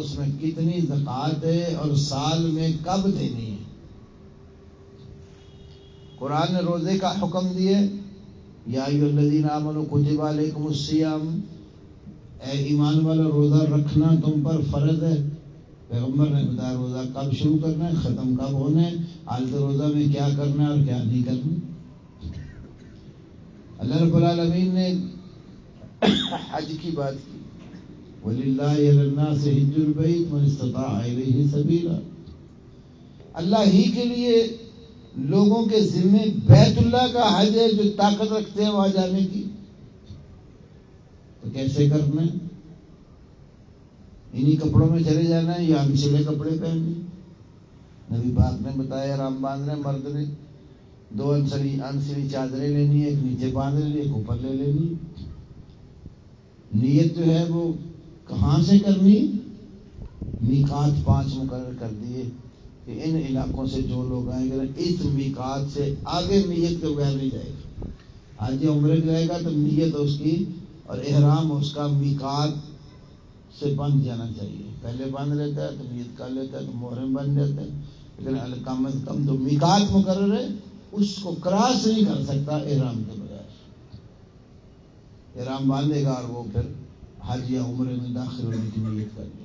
اس میں کتنی زکوٰۃ ہے اور سال میں کب دینی ہے۔ قرآن نے روزے کا حکم دیے، یا ایھا الذین آمنوا کتب علیکم الصیام، اے ایمان والا روزہ رکھنا تم پر فرض ہے۔ پیغمبر نے بتایا روزہ کب شروع کرنا ہے، ختم کب ہونا ہے، حالت روزہ میں کیا کرنا ہے اور کیا نہیں کرنا۔ اللہ رب العالمین نے حج کی بات کی، وَلِلَّهِ عَلَى النَّاسِ حِجُّ الْبَيْتِ مَنِ اسْتَطَاعَ إِلَيْهِ سَبِيلًا، اللہ ہی کے لیے لوگوں کے ذمے بیت اللہ کا حج ہے جو طاقت رکھتے ہیں وہاں جانے کی۔ تو کیسے کرنا ہے؟ انہی کپڑوں میں چلے جانا ہے یا انسلے کپڑے پہننے؟ نبی پاک نے بتایا رام باندھنا، مرد نے 2 انسلی چادریں لینی ہے، ایک نیچے باندھ لینی، ایک اوپر لے لینی۔ نیت جو ہے وہ کہاں سے کرنی؟ میقات 5 مقرر کر دیے کہ ان علاقوں سے جو لوگ آئیں گے اس میقات سے آگے نیت کے بغیر نہیں جائے گا۔ حج عمرے جائے گا تو نیت اس کی اور احرام اس کا میقات سے بند جانا چاہیے۔ پہلے بند رہتا ہے تو نیت کر لیتا ہے تو محرم بن جاتا ہے، لیکن کم از کم جو میقات مقرر ہے اس کو کراس نہیں کر سکتا احرام کے بغیر۔ احرام باندھے گا اور وہ پھر حج یا عمرے میں داخل ہونے کی نیت کر لے گا۔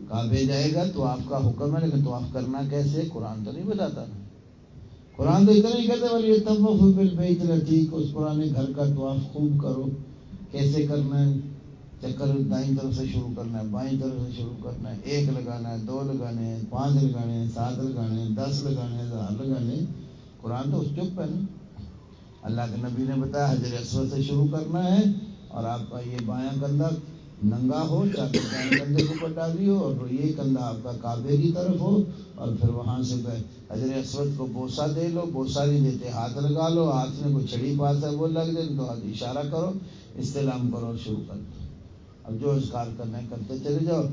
کعبے جائے گا تو آپ کا حکم ہے، لیکن طواف کرنا کیسے؟ قرآن تو نہیں بتاتا نا۔ قرآن تو اتنا ہی کہتا ہے وَلْيَطَّوَّفُوا بِالْبَيْتِ الْعَتِيقِ، اس پرانے گھر کا طواف خوب کرو۔ کیسے کرنا ہے؟ چکر دائیں طرف سے شروع کرنا ہے، بائیں طرف سے شروع کرنا ہے، 1 لگانا ہے، 2 لگانے ہیں، 5 لگانے ہیں، 7 لگانے ہیں، 10 لگانے ہیں، 1000 لگانے ہیں۔ قرآن تو اس چپ ہے نا۔ اللہ کے نبی نے بتایا حجر اسود سے شروع کرنا ہے اور آپ کا یہ بایاں کندھا ننگا ہو، چاہے دائیں کندھے کو پٹاوی ہو اور یہ کندھا آپ کا کعبے کی طرف ہو، اور پھر وہاں سے حجر اسود کو بوسہ دے لو، بوسہ نہیں دیتے ہاتھ لگا لو، ہاتھ میں کوئی چھڑی پاس ہے وہ لگ جائے تو اشارہ کرو، استلام کرو اور شروع کر دو۔ اب جو اذکار کرنا ہے کرتے چلے جاؤ،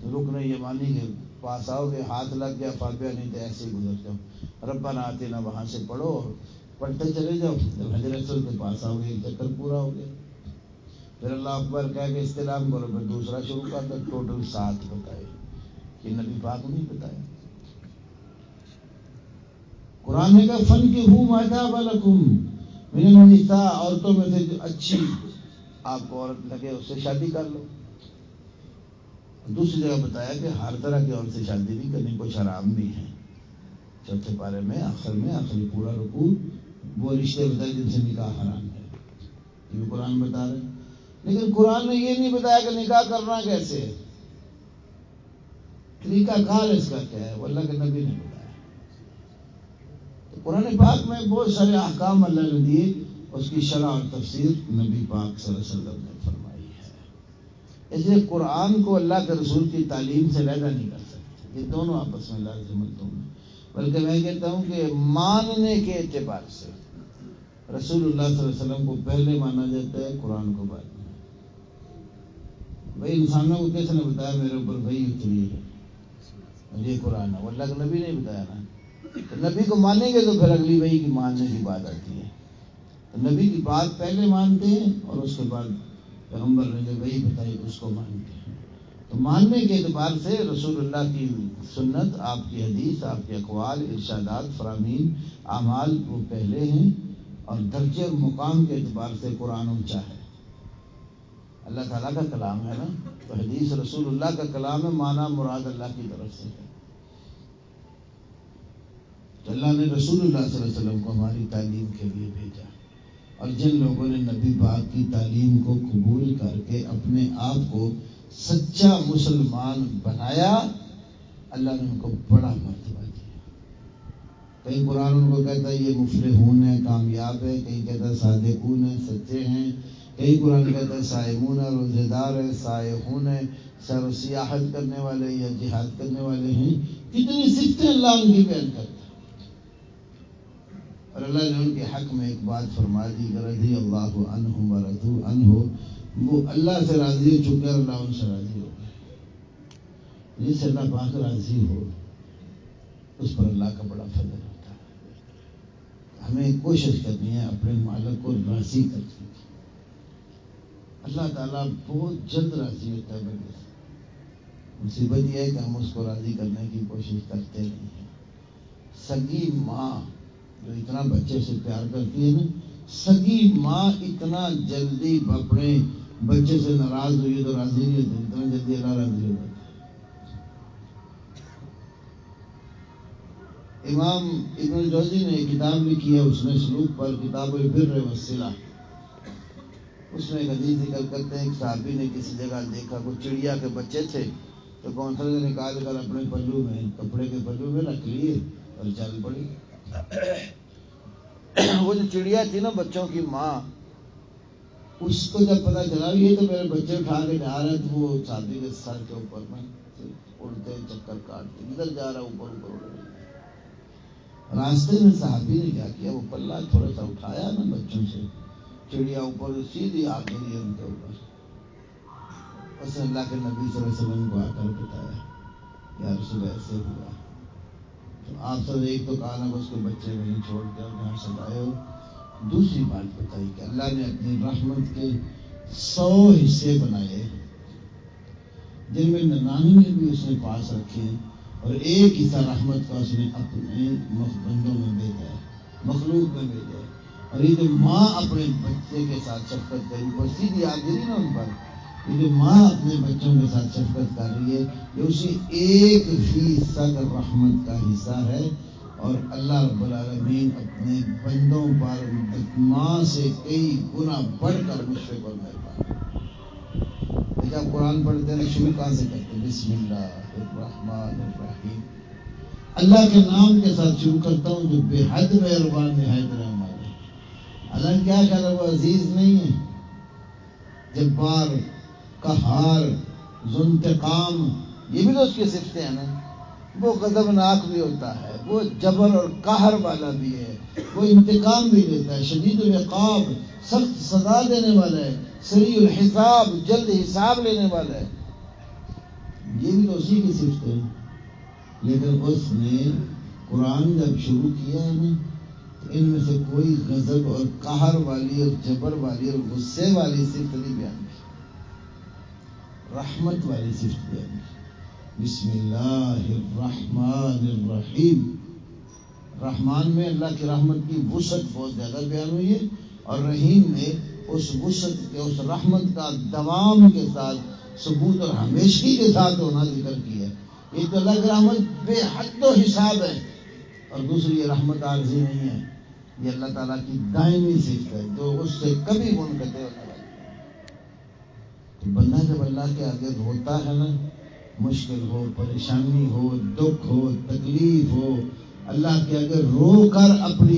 رکن یمانی کے پاس آؤ گے، ہاتھ لگ گیا فابیا، نہیں تو ایسے ہی گزر جاؤ۔ ربنا آتنا وہاں سے پڑھو اور پڑھتے چلے جاؤ، جب حجر اسود کے پاس آؤ گے 1 چکر پورا ہو گیا۔ پھر اللہ اکبر کہہ کے استلام کرو، پھر دوسرا شروع کر دو۔ ٹوٹل 7 بتائے، یہ نبی پاک نہیں بتایا۔ قرآن نے کہا فَانكِحُوا مَا طَابَ لَكُم مِنَ النِّسَاءِ، عورتوں میں سے جو اچھی آپ کو عورت لگے اس سے شادی کر لو۔ دوسری جگہ بتایا کہ ہر طرح کی عورت سے شادی نہیں کرنی، کچھ حرام بھی ہیں۔ 4تھے پارے میں آخر میں آخری پورا رکوع وہ رشتے بتائے جن سے نکاح حرام ہے، یہ بھی قرآن بتا رہے ہیں۔ لیکن قرآن نے یہ نہیں بتایا کہ نکاح کرنا کیسے ہے، طریقہ کار اس کا کیا ہے، وہ اللہ کے نبی نے بتایا۔ تو قرآن پاک میں بہت سارے احکام اللہ نے دیے، اس کی شرح اور تفسیر نبی پاک صلی اللہ علیہ وسلم نے فرمائی ہے۔ اس لیے قرآن کو اللہ کے رسول کی تعلیم سے علیحدہ نہیں کر سکتے، یہ دونوں آپس میں لازم التم ہیں۔ بلکہ میں کہتا ہوں کہ ماننے کے اعتبار سے رسول اللہ صلی اللہ علیہ وسلم کو پہلے مانا جاتا ہے، قرآن کو بعد میں۔ بھائی انسانوں کو کس نے بتایا میرے اوپر وحی اتری ہے اور یہ قرآن ہے؟ وہ اللہ کے نبی نے بتایا نا۔ تو نبی کو مانیں گے تو پھر اگلی وحی کی ماننے کی بات آتی ہے۔ تو نبی کی بات پہلے مانتے ہیں اور اس کے بعد پیغمبر نے جو وحی بتائی اس کو مانتے ہیں۔ تو ماننے کے اعتبار سے رسول اللہ کی سنت، آپ کی حدیث، آپ کے اقوال، ارشادات، فرامین، اعمال وہ پہلے ہیں، اور درجے اور مقام کے اعتبار سے قرآن اونچا ہے۔ اللہ تعالیٰ کا کلام ہے نا، تو حدیث رسول اللہ کا کلام ہے، مانا مراد اللہ کی طرف سے ہے۔ تو اللہ نے رسول اللہ صلی اللہ علیہ وسلم کو ہماری تعلیم کے لیے بھیجا، اور جن لوگوں نے نبی پاک کی تعلیم کو قبول کر کے اپنے آپ کو سچا مسلمان بنایا، اللہ نے ان کو بڑا مرتبہ دیا۔ کہیں قرآن ان کو کہتا ہے یہ مفلحون ہے، کامیاب ہے، کہیں کہتا ہے صادقون ہیں، سچے ہیں، کہیں قرآن کہتا ہے صائمون ہے، روزے دار ہے، سائحون ہے، سیر و سیاحت کرنے والے یا جہاد کرنے والے ہیں۔ کتنی صفتیں اللہ ان کی بیان کرتا ہے۔ اور اللہ نے ان کے حق میں ایک بات فرما دی کہ رضی اللہ عنہم ورضوا عنہ، وہ اللہ سے راضی ہو چکے اور اللہ ان سے راضی ہو گئے۔ جس سے اللہ پاک راضی ہو اس پر اللہ کا بڑا فضل ہوتا ہے۔ ہمیں کوشش کرنی ہے اپنے مالک کو راضی کرنے کی۔ اللہ تعالیٰ بہت جلد راضی ہوتا ہے بندے سے۔ مصیبت یہ ہے کہ ہم اس کو راضی کرنے کی کوشش کرتے نہیں ہیں۔ سگی ماں جو اتنا بچے سے پیار کرتی ہے نا، سگی ماں اتنا جلدی اپنے بچے سے ناراض ہوئی تو راضی نہیں ہوتی، اتنا جلدی اللہ راضی ہو جاتا ہے۔ امام ابن الجوزی نے ایک کتاب لکھی ہے، اس نے سلوک پر، کتاب البر والصلہ، اس میں ایک حدیث ذکر کرتے ہیں، ایک صحابی نے کسی جگہ دیکھا کوئی چڑیا کے بچے تھے، تو کونسل نے نکال کر اپنے پلو میں، کپڑے کے پلو میں رکھ لیے اور چل پڑی۔ وہ جو چڑیا تھی نا بچوں کی ماں، اس کو جب پتا چلا یہ تو میرے بچے اٹھا کے جا رہے ہیں، تو وہ صحابی کے سر کے اوپر میں اڑتے چکر کاٹتے، ادھر جا رہا اوپر اوپر اڑ رہی۔ راستے میں صحابی نے کیا کیا، وہ پلہ تھوڑا سا اٹھایا نا بچوں سے، چڑیا اوپر سیدھی آ گئی ان کے اوپر۔ اس نے اللہ کے نبی صلی اللہ علیہ وسلم کو آ کر بتایا، یا رسول ایسے ہوا۔ تو آپ سب ایک تو کہا نا اس کے بچے وہیں چھوڑ کے اور جہاں سے لائے ہو۔ دوسری بات بتائی کہ اللہ نے اپنی رحمت کے 100 حصے بنائے، جن میں 99 بھی اس نے پاس رکھے، اور ایک حصہ رحمت کا اس نے اپنے بندوں میں بھیجا ہے، مخلوق میں بھیجا ہے۔ اور یہ جو ماں اپنے بچے کے ساتھ شفقت کری، اوپر سیدھی آ گئی نا ان پر، یہ جو ماں اپنے بچوں کے ساتھ شفقت کر رہی ہے، یہ اسی 1% رحمت کا حصہ ہے۔ اور اللہ رب العالمین اپنے بندوں پر ماں سے کئی گنا بڑھ کر مشفق اور مہربان ہے۔ جب قرآن پڑھتے ہیں شروع کہاں سے کرتے ہیں؟ بسم اللہ الرحمن الرحیم، اللہ کے نام کے ساتھ شروع کرتا ہوں جو بے حد مہربان نہایت رحم والا ہے۔ اللہ کیا کہہ رہا، وہ عزیز نہیں ہے، جبار، قہار، ذو انتقام، یہ بھی تو اس کی صفتیں ہیں نا۔ وہ غضبناک بھی ہوتا ہے، وہ جبر اور قہر والا بھی ہے، وہ انتقام بھی لیتا ہے، شدید العقاب، سخت سزا دینے والا ہے، سریع الحساب، جلد حساب لینے والا ہے۔ یہ بھی تو اسی کی صفت ہے۔ لیکن اس نے قرآن جب شروع کیا ہے نا، تو ان میں سے کوئی غضب اور قہر والی اور جبر والی اور غصے والی صفت نہیں بیان کی، رحمت والی صفت بیان کی۔ بسم اللہ الرحمن الرحیم، رحمان میں اللہ کی رحمت کی وسعت بہت زیادہ بیان ہوئی ہے، اور رحیم میں اس وسعت کے، اس رحمت کا دوام کے ساتھ، ثبوت اور ہمیشگی کے ساتھ ہونا ذکر کیا ہے۔ ایک تو اللہ کی رحمت بے حد و حساب ہے، اور دوسری یہ رحمت عارضی نہیں ہے، یہ اللہ تعالیٰ کی دائمی صفت ہے جو اس سے کبھی منقطع ہونے والی ہے۔ تو بندہ جب اللہ کے آگے روتا ہے نا، مشکل ہو، پریشانی ہو، دکھ ہو، تکلیف ہو، اللہ کے آگے رو کر اپنی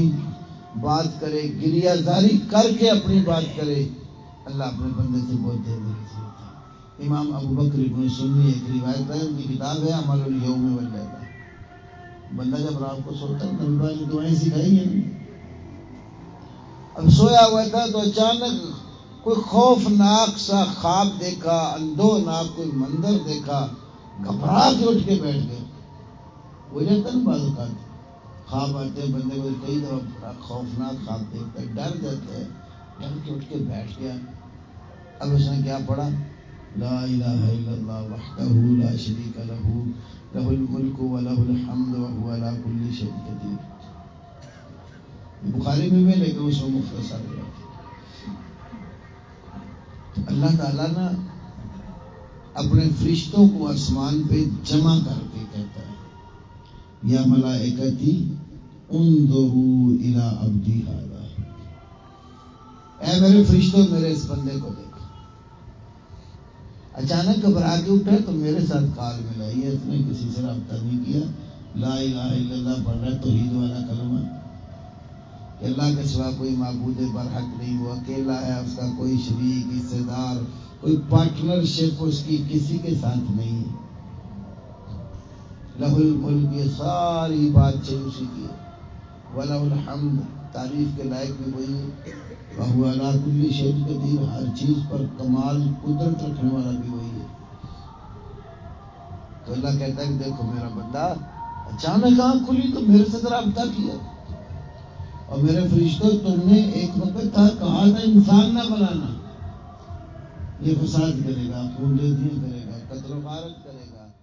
بات کرے، گریہ زاری کر کے اپنی بات کرے، اللہ اپنے بندے سے بہت جلدی رضا ہوتا ہے۔ امام ابو بکر ابن سنی ایک روایت ہے، ان کی کتاب ہے عمل الیوم واللیلہ۔ بندہ جب رات کو سوتا ہے، نبی پاک نے دعائیں سکھائی ہیں، اب سویا ہوا تھا تو اچانک کوئی خوفناک سا خواب دیکھا، اندھوناک کوئی منظر دیکھا، گھبرا کے اٹھ کے بیٹھ گئے۔ ہو جاتا نا بعض اوقات خواب آتے ہیں بندے کو، کئی دفعہ بڑا خوفناک خواب دیکھتا ہے، ڈر جاتا ہے، ڈر کے اٹھ کے بیٹھ گیا۔ اب اس نے کیا پڑھا؟ لا الہ الا اللہ وحدہ لا شریک لہ لہ الملک ولہ الحمد وہو علی کل شیء قدیر۔ بخاری میں بھی، لیکن اس میں مختصر ہے۔ تو اللہ تعالیٰ نا اپنے فرشتوں کو آسمان پہ جمع کر کے کہتا ہے، یا ملائکتی انظروا الی عبدی ھذا، اے میرے فرشتوں میرے اس بندے کو دیکھو۔ اچانک گھبرا کے اٹھا تو میرے ساتھ کال ملائی ہے، اس نے کسی سے رابطہ نہیں کیا، لا الہ الا اللہ پڑھ رہا ہے، توحید والا کلمہ کہ اللہ کے سوا کوئی معبود برحق نہیں، وہ اکیلا ہے، اس کا کوئی شریک، حصے دار، کوئی پارٹنرشپ اس کی کسی کے ساتھ نہیں ہے۔ لہ الملک، یہ ساری بات چاہیے اسی کی ہے، ولہ الحمد، تعریف کے لائق بھی وہی ہے، وہو علی کل شیء قدیر، ہر چیز پر کمال قدرت رکھنے والا بھی وہی ہے۔ تو اللہ کہتا ہے کہ دیکھو میرا بندہ اچانک آنکھ کھلی تو میرے سے رابطہ کیا، اور میرے فرشتوں تم نے ایک وقت تھا کہا تھا انسان نہ بنانا، یہ فساد کرے گا، خون ریزیاں کرے گا، قتل و غارت عبادت کرے گا